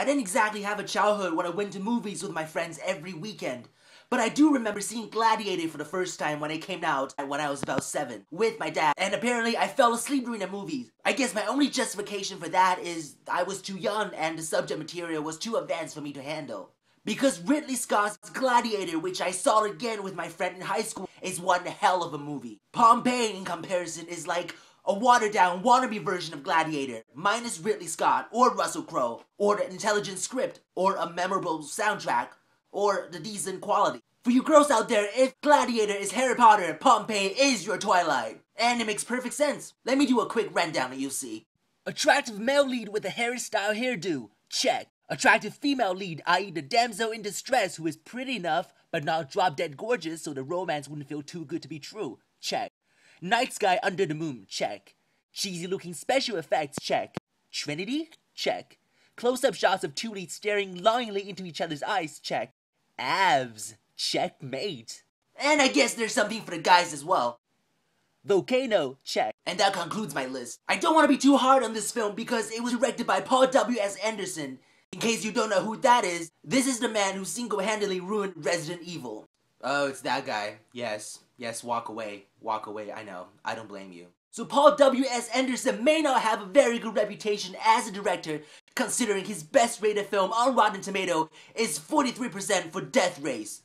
I didn't exactly have a childhood when I went to movies with my friends every weekend. But I do remember seeing Gladiator for the first time when it came out when I was about 7 with my dad, and apparently I fell asleep during the movie. I guess my only justification for that is I was too young and the subject material was too advanced for me to handle. Because Ridley Scott's Gladiator, which I saw again with my friend in high school, is one hell of a movie. Pompeii, in comparison, is like a watered-down wannabe version of Gladiator, minus Ridley Scott, or Russell Crowe, or the intelligent script, or a memorable soundtrack, or the decent quality. For you girls out there, if Gladiator is Harry Potter, Pompeii is your Twilight. And it makes perfect sense. Let me do a quick rundown and you'll see. Attractive male lead with a Harry-style hairdo. Check. Attractive female lead, i.e. the damsel in distress who is pretty enough, but not drop-dead gorgeous so the romance wouldn't feel too good to be true. Check. Night sky under the moon. Check. Cheesy-looking special effects. Check. Trinity? Check. Close-up shots of two leads staring longingly into each other's eyes. Check. Abs. Checkmate. And I guess there's something for the guys as well. Volcano. Check. And that concludes my list. I don't want to be too hard on this film because it was directed by Paul W.S. Anderson. In case you don't know who that is, this is the man who single-handedly ruined Resident Evil. Oh, it's that guy. Yes. Yes, walk away. Walk away, I know. I don't blame you. So Paul W.S. Anderson may not have a very good reputation as a director, considering his best-rated film on Rotten Tomatoes is 43% for Death Race.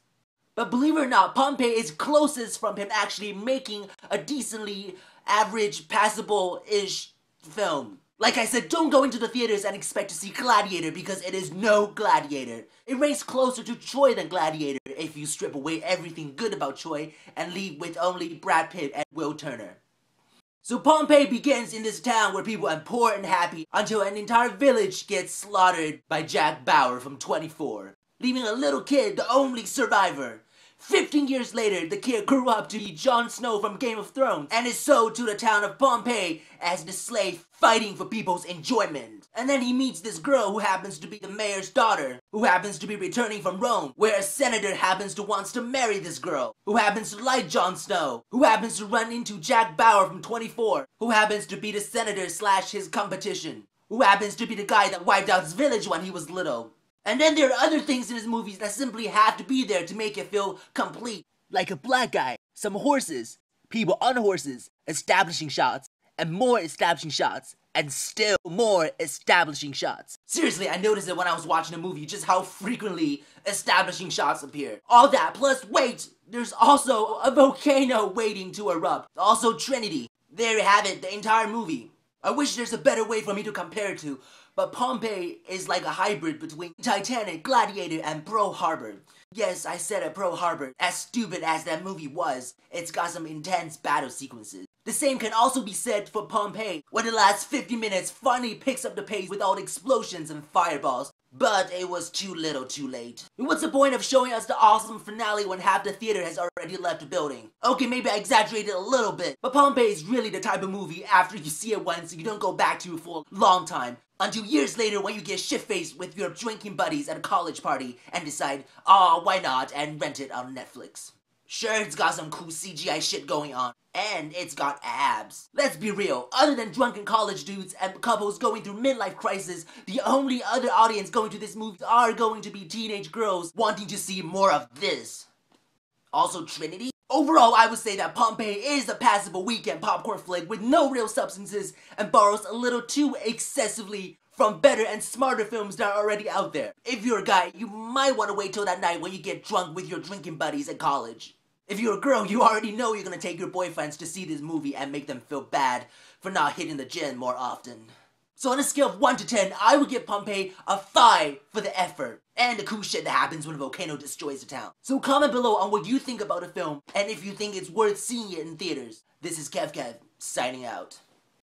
But believe it or not, Pompeii is closest from him actually making a decently average, passable-ish film. Like I said, don't go into the theaters and expect to see Gladiator because it is no Gladiator. It ranks closer to Troy than Gladiator if you strip away everything good about Troy and leave with only Brad Pitt and Will Turner. So Pompeii begins in this town where people are poor and happy until an entire village gets slaughtered by Jack Bauer from 24, leaving a little kid the only survivor. 15 years later, the kid grew up to be Jon Snow from Game of Thrones and is sold to the town of Pompeii as the slave fighting for people's enjoyment. And then he meets this girl who happens to be the mayor's daughter, who happens to be returning from Rome, where a senator happens to wants to marry this girl, who happens to like Jon Snow, who happens to run into Jack Bauer from 24, who happens to be the senator / his competition, who happens to be the guy that wiped out his village when he was little. And then there are other things in his movies that simply have to be there to make it feel complete. Like a black guy, some horses, people on horses, establishing shots, and more establishing shots, and still more establishing shots. Seriously, I noticed it when I was watching the movie, just how frequently establishing shots appear. All that, plus wait, there's also a volcano waiting to erupt. Also Trinity. There you have it, the entire movie. I wish there's a better way for me to compare it to, but Pompeii is like a hybrid between Titanic, Gladiator, and Pearl Harbor. Yes, I said it, Pearl Harbor. As stupid as that movie was, it's got some intense battle sequences. The same can also be said for Pompeii, where the last 50 minutes finally picks up the pace with all the explosions and fireballs. But it was too little too late. What's the point of showing us the awesome finale when half the theater has already left the building? Okay, maybe I exaggerated a little bit, but Pompeii is really the type of movie after you see it once you don't go back to for a long time. Until years later when you get shit-faced with your drinking buddies at a college party and decide, oh, why not, and rent it on Netflix. Sure, it's got some cool CGI shit going on, and it's got abs. Let's be real, other than drunken college dudes and couples going through midlife crisis, the only other audience going to this movie are going to be teenage girls wanting to see more of this. Also Trinity? Overall, I would say that Pompeii is a passable weekend popcorn flick with no real substances and borrows a little too excessively from better and smarter films that are already out there. If you're a guy, you might want to wait till that night when you get drunk with your drinking buddies at college. If you're a girl, you already know you're gonna take your boyfriends to see this movie and make them feel bad for not hitting the gym more often. So on a scale of 1 to 10, I would give Pompeii a 5 for the effort and the cool shit that happens when a volcano destroys the town. So comment below on what you think about the film and if you think it's worth seeing it in theaters. This is Kev, signing out.